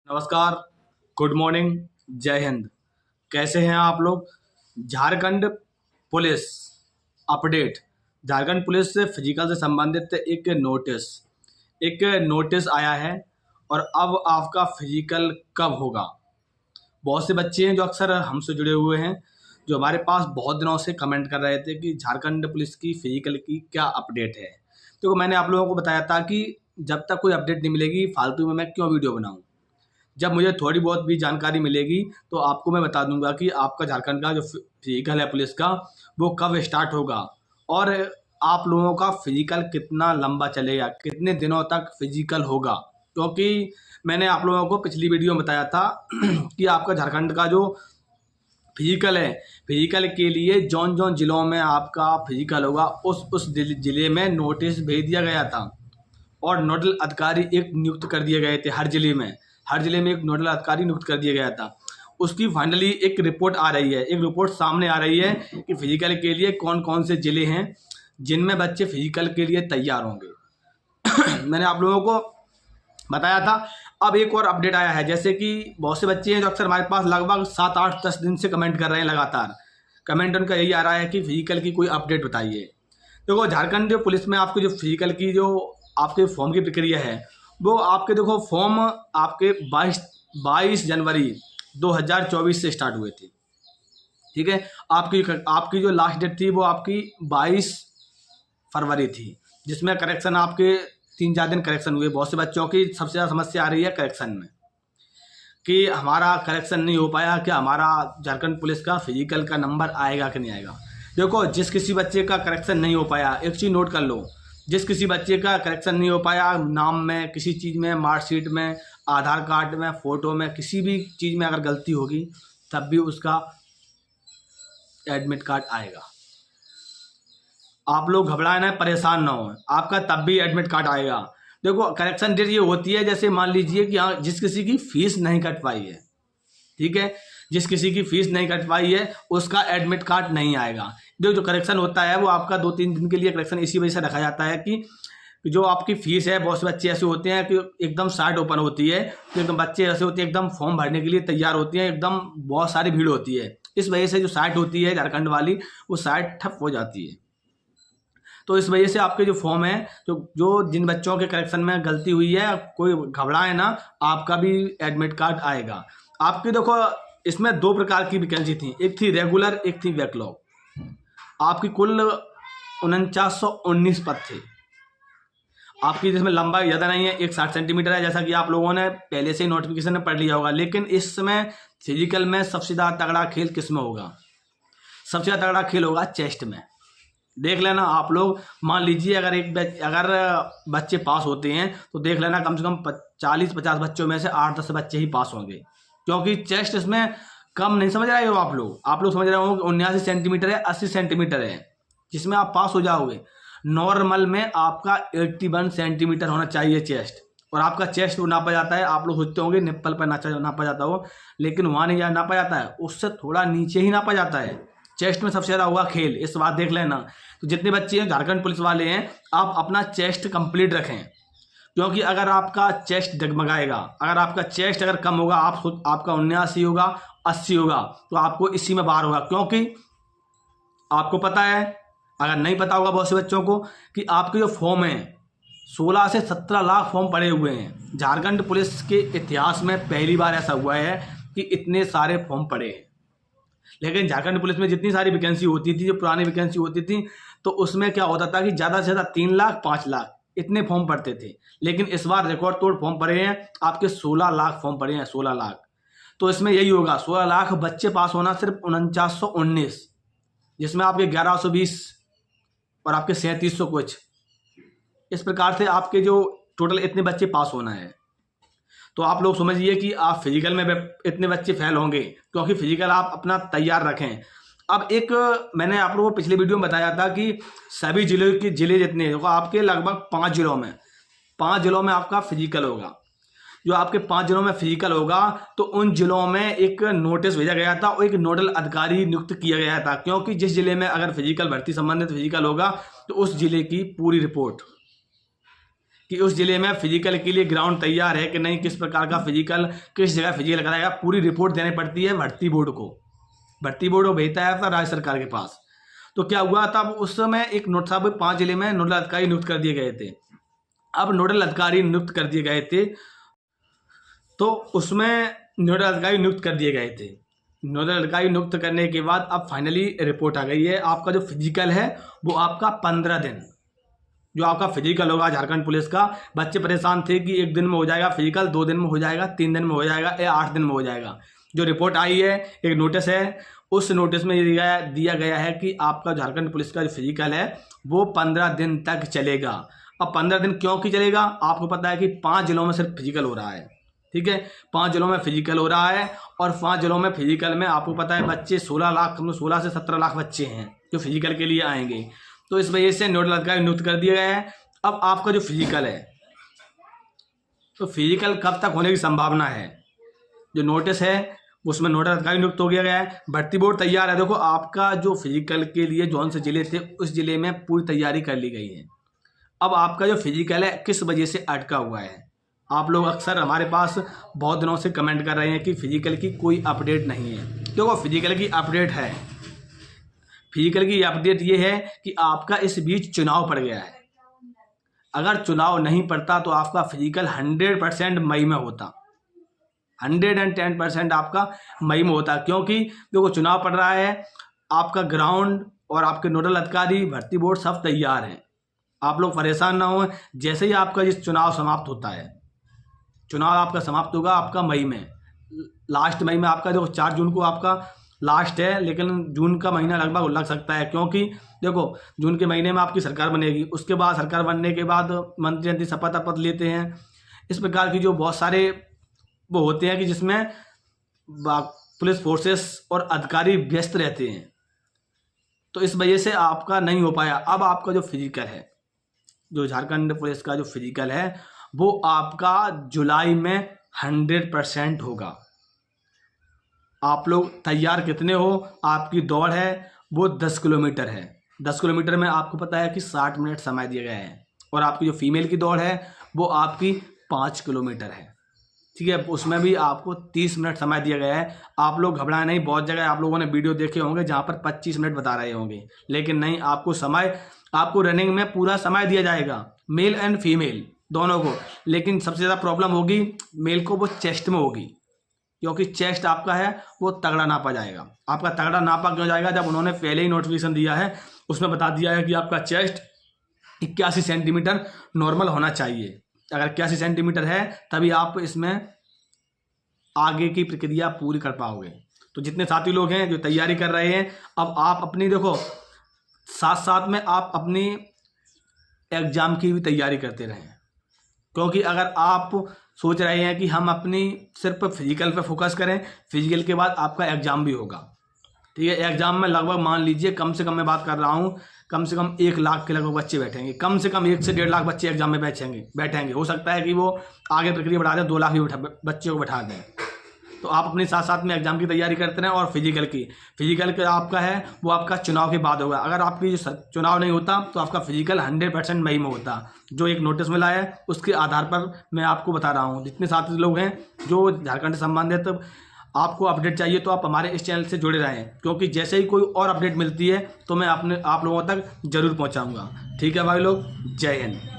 नमस्कार, good morning, जय हिंद। कैसे हैं आप लोग। Jharkhand police update. Jharkhand police से फिजिकल से संबंधित एक नोटिस आया है और अब आपका फिजिकल कब होगा। बहुत से बच्चे हैं जो अक्सर हमसे जुड़े हुए हैं, जो हमारे पास बहुत दिनों से कमेंट कर रहे थे कि झारखंड पुलिस की फिजिकल की क्या अपडेट है। तो मैंने आप लोगों को बताया था कि जब तक कोई अपडेट नहीं मिलेगी फालतू में मैं क्यों वीडियो बनाऊं। जब मुझे थोड़ी बहुत भी जानकारी मिलेगी तो आपको मैं बता दूंगा कि आपका झारखंड का जो फिजिकल है पुलिस का वो कब स्टार्ट होगा और आप लोगों का फिजिकल कितना लंबा चलेगा, कितने दिनों तक फिजिकल होगा। क्योंकि मैंने आप लोगों को पिछली वीडियो में बताया था कि आपका झारखंड का जो फिजिकल है, फिजिकल के लिए जौन जौन जिलों में आपका फिजिकल होगा उस जिले में नोटिस भेज दिया गया था और नोडल अधिकारी एक नियुक्त कर दिए गए थे। हर जिले में एक नोडल अधिकारी नियुक्त कर दिया गया था। उसकी फाइनली एक रिपोर्ट आ रही है, एक रिपोर्ट सामने आ रही है कि फिजिकल के लिए कौन कौन से जिले हैं जिनमें बच्चे फिजिकल के लिए तैयार होंगे। मैंने आप लोगों को बताया था। अब एक और अपडेट आया है, जैसे कि बहुत से बच्चे हैं जो अक्सर हमारे पास लगभग 7-8-10 दिन से कमेंट कर रहे हैं। लगातार कमेंट उनका यही आ रहा है कि फिजिकल की कोई अपडेट बताइए। देखो, झारखंड जो पुलिस में आपको जो फिजिकल की जो आपके फॉर्म की प्रक्रिया है वो आपके देखो फॉर्म आपके 22 जनवरी 2024 से स्टार्ट हुए थे। ठीक है, आपकी जो लास्ट डेट थी वो आपकी 22 फरवरी थी, जिसमें करेक्शन आपके 3-4 दिन करेक्शन हुए। बहुत से बच्चों की सबसे ज़्यादा समस्या आ रही है करेक्शन में कि हमारा करेक्शन नहीं हो पाया, क्या हमारा झारखंड पुलिस का फिजिकल का नंबर आएगा कि नहीं आएगा। देखो, जिस किसी बच्चे का करेक्शन नहीं हो पाया, एक चीज़ नोट कर लो, जिस किसी बच्चे का करेक्शन नहीं हो पाया नाम में, किसी चीज़ में, मार्कशीट में, आधार कार्ड में, फ़ोटो में, किसी भी चीज़ में अगर गलती होगी तब भी उसका एडमिट कार्ड आएगा। आप लोग घबराए ना, परेशान ना हो, आपका तब भी एडमिट कार्ड आएगा। देखो, करेक्शन डेट ये होती है, जैसे मान लीजिए कि हाँ जिस किसी की फीस नहीं कट पाई है, ठीक है, जिस किसी की फीस नहीं कट पाई है उसका एडमिट कार्ड नहीं आएगा। जो करेक्शन होता है वो आपका 2-3 दिन के लिए करेक्शन इसी वजह से रखा जाता है कि जो आपकी फीस है, बहुत से बच्चे ऐसे होते हैं कि एकदम साइट ओपन होती है, तो एकदम बच्चे ऐसे होते हैं एकदम फॉर्म भरने के लिए तैयार होती है, एकदम बहुत सारी भीड़ होती है। इस वजह से जो साइट होती है झारखंड वाली वो साइट ठप हो जाती है। तो इस वजह से आपके जो फॉर्म है, जो जिन बच्चों के करेक्शन में गलती हुई है, कोई घबराए ना, आपका भी एडमिट कार्ड आएगा। आपकी देखो इसमें 2 प्रकार की वैकेंसी थी, एक थी रेगुलर, एक थी बैकलॉग। आपकी कुल 4919 पद थे आपकी, जिसमें लंबाई ज़्यादा नहीं है, 160 सेंटीमीटर है, जैसा कि आप लोगों ने पहले से ही नोटिफिकेशन में पढ़ लिया होगा। लेकिन इस समय फिजिकल में सबसे ज़्यादा तगड़ा खेल किस में होगा? सबसे ज़्यादा तगड़ा खेल होगा चेस्ट में। देख लेना आप लोग, मान लीजिए अगर बच्चे पास होते हैं तो देख लेना कम से कम 40-50 बच्चों में से 8-10 बच्चे ही पास होंगे, क्योंकि चेस्ट इसमें कम नहीं समझ रहे हो आप लोग समझ रहे हो 79 सेंटीमीटर है, 80 सेंटीमीटर है, जिसमें आप पास हो जाओगे। नॉर्मल में आपका 81 सेंटीमीटर होना चाहिए चेस्ट, और आपका चेस्ट वो नापा जाता है, आप लोग सोचते होंगे निप्पल पर नापा जाता हो, लेकिन वहाँ नहीं नापा जाता है, उससे थोड़ा नीचे ही नापा जाता है। चेस्ट में सबसे ज़्यादा हुआ खेल, इस बात देख लेना। तो जितने बच्चे हैं झारखंड पुलिस वाले हैं, आप अपना चेस्ट कंप्लीट रखें, क्योंकि अगर आपका चेस्ट डगमगाएगा, अगर आपका चेस्ट अगर कम होगा, आपका 79 होगा, 80 होगा, तो आपको इसी में बाहर होगा। क्योंकि आपको पता है, अगर नहीं पता होगा बहुत से बच्चों को, कि आपके जो फॉर्म है 16 से 17 लाख फॉर्म पड़े हुए हैं। झारखंड पुलिस के इतिहास में पहली बार ऐसा हुआ है कि इतने सारे फॉर्म पड़े हैं। लेकिन झारखंड पुलिस में जितनी सारी वैकेंसी होती थी, जो पुरानी वैकेंसी होती थी, तो उसमें क्या होता था कि ज़्यादा से ज़्यादा 3 लाख 5 लाख इतने फॉर्म पड़ते थे। लेकिन इस बार रिकॉर्ड तोड़ फॉर्म पड़े हैं, आपके 16 लाख फॉर्म पड़े हैं, 16 लाख। तो इसमें यही होगा, 16 लाख बच्चे पास होना सिर्फ 4919, जिसमें आपके 1120 और आपके 3700 कुछ, इस प्रकार से आपके जो टोटल इतने बच्चे पास होना है। तो आप लोग समझिए कि आप फिजिकल में इतने बच्चे फेल होंगे, क्योंकि फिजिकल आप अपना तैयार रखें। अब एक मैंने आप लोगों को पिछले वीडियो में बताया था कि सभी जिले जितने होगा आपके लगभग 5 जिलों में आपका फिजिकल होगा। जो आपके 5 जिलों में फिजिकल होगा, तो उन जिलों में एक नोटिस भेजा गया था और एक नोडल अधिकारी नियुक्त किया गया था, क्योंकि जिस जिले में अगर फिजिकल भर्ती संबंधित फिजिकल होगा तो उस जिले की पूरी रिपोर्ट कि उस ज़िले में फिजिकल के लिए ग्राउंड तैयार है कि नहीं, किस प्रकार का फिजिकल, किस जगह फिजिकल कराएगा, पूरी रिपोर्ट देनी पड़ती है भर्ती बोर्ड को। भर्ती बोर्ड को भेजता है था राज्य सरकार के पास। तो क्या हुआ तब उस समय एक नोट साहब 5 जिले में नोडल अधिकारी नियुक्त कर दिए गए थे। अब नोडल अधिकारी नियुक्त कर दिए गए थे तो उसमें नोडल अधिकारी नियुक्त कर दिए गए थे। नोडल अधिकारी नियुक्त करने के बाद अब फाइनली रिपोर्ट आ गई है। आपका जो फिजिकल है वो आपका 15 दिन जो आपका फिजिकल होगा झारखंड पुलिस का। बच्चे परेशान थे कि 1 दिन में हो जाएगा फिजिकल, 2 दिन में हो जाएगा, 3 दिन में हो जाएगा या 8 दिन में हो जाएगा। जो रिपोर्ट आई है, एक नोटिस है, उस नोटिस में दिया गया है कि आपका झारखंड पुलिस का जो फिजिकल है वो 15 दिन तक चलेगा। अब 15 दिन क्यों की चलेगा? आपको पता है कि 5 जिलों में सिर्फ फिजिकल हो रहा है, ठीक है, 5 जिलों में फिजिकल हो रहा है और 5 जिलों में फिजिकल में आपको पता है बच्चे 16 से 17 लाख बच्चे हैं जो फिजिकल के लिए आएंगे। तो इस वजह से नोडल अधिकारी नियुक्त कर दिया गया है। अब आपका जो फिजिकल है तो फिजिकल कब तक होने की संभावना है? जो नोटिस है उसमें नोडल अधिकारी नियुक्त हो गया है, भर्ती बोर्ड तैयार है। देखो आपका जो फिजिकल के लिए जौन से जिले थे उस जिले में पूरी तैयारी कर ली गई है। अब आपका जो फिजिकल है किस वजह से अटका हुआ है? आप लोग अक्सर हमारे पास बहुत दिनों से कमेंट कर रहे हैं कि फिजिकल की कोई अपडेट नहीं है। देखो फिजिकल की अपडेट है। फिजिकल की अपडेट ये है कि आपका इस बीच चुनाव पड़ गया है। अगर चुनाव नहीं पड़ता तो आपका फिजिकल 100% मई में होता, 110% आपका मई में होता। क्योंकि देखो चुनाव पड़ रहा है, आपका ग्राउंड और आपके नोडल अधिकारी भर्ती बोर्ड सब तैयार हैं। आप लोग परेशान ना हो। जैसे ही आपका ये चुनाव समाप्त होता है, चुनाव आपका समाप्त होगा आपका मई में, लास्ट मई में आपका देखो 4 जून को आपका लास्ट है, लेकिन जून का महीना लगभग लग सकता है। क्योंकि देखो जून के महीने में आपकी सरकार बनेगी, उसके बाद सरकार बनने के बाद मंत्री शपथ लेते हैं। इस प्रकार की जो बहुत सारे वो होते हैं कि जिसमें पुलिस फोर्सेस और अधिकारी व्यस्त रहते हैं, तो इस वजह से आपका नहीं हो पाया। अब आपका जो फिजिकल है, जो झारखंड पुलिस का जो फिजिकल है वो आपका जुलाई में 100% होगा। आप लोग तैयार कितने हो? आपकी दौड़ है वो 10 किलोमीटर है। 10 किलोमीटर में आपको पता है कि 60 मिनट समय दिया गया है और आपकी जो फीमेल की दौड़ है वो आपकी 5 किलोमीटर है, ठीक है, उसमें भी आपको 30 मिनट समय दिया गया है। आप लोग घबराए नहीं। बहुत जगह आप लोगों ने वीडियो देखे होंगे जहाँ पर 25 मिनट बता रहे होंगे, लेकिन नहीं, आपको समय, आपको रनिंग में पूरा समय दिया जाएगा, मेल एंड फीमेल दोनों को। लेकिन सबसे ज़्यादा प्रॉब्लम होगी मेल को, वो चेस्ट में होगी, क्योंकि चेस्ट आपका है वो तगड़ा नापा जाएगा। आपका तगड़ा नापा क्यों जाएगा? जब उन्होंने पहले ही नोटिफिकेशन दिया है उसमें बता दिया है कि आपका चेस्ट 81 सेंटीमीटर नॉर्मल होना चाहिए। अगर 81 सेंटीमीटर है तभी आप इसमें आगे की प्रक्रिया पूरी कर पाओगे। तो जितने साथी लोग हैं जो तैयारी कर रहे हैं, अब आप अपनी देखो साथ साथ में आप अपनी एग्ज़ाम की भी तैयारी करते रहें। क्योंकि अगर आप सोच रहे हैं कि हम अपनी सिर्फ फिजिकल पे फोकस करें, फिजिकल के बाद आपका एग्ज़ाम भी होगा, ठीक है। एग्ज़ाम में लगभग मान लीजिए कम से कम मैं बात कर रहा हूँ, कम से कम 1 लाख के लगभग बच्चे बैठेंगे, कम से कम 1 से 1.5 लाख बच्चे एग्जाम में बैठेंगे। हो सकता है कि वो आगे प्रक्रिया बढ़ा दें, 2 लाख भी बच्चे को बैठा दें। तो आप अपने साथ साथ में एग्जाम की तैयारी करते रहें। और फिजिकल का आपका है वो आपका चुनाव के बाद होगा। अगर आपकी चुनाव नहीं होता तो आपका फिजिकल 100% मई में होता। जो एक नोटिस मिला है उसके आधार पर मैं आपको बता रहा हूँ। जितने साथी लोग हैं जो झारखंड से संबंधित आपको अपडेट चाहिए तो आप हमारे इस चैनल से जुड़े रहें, क्योंकि जैसे ही कोई और अपडेट मिलती है तो मैं आप लोगों तक जरूर पहुँचाऊँगा। ठीक है भाई लोग, जय हिंद।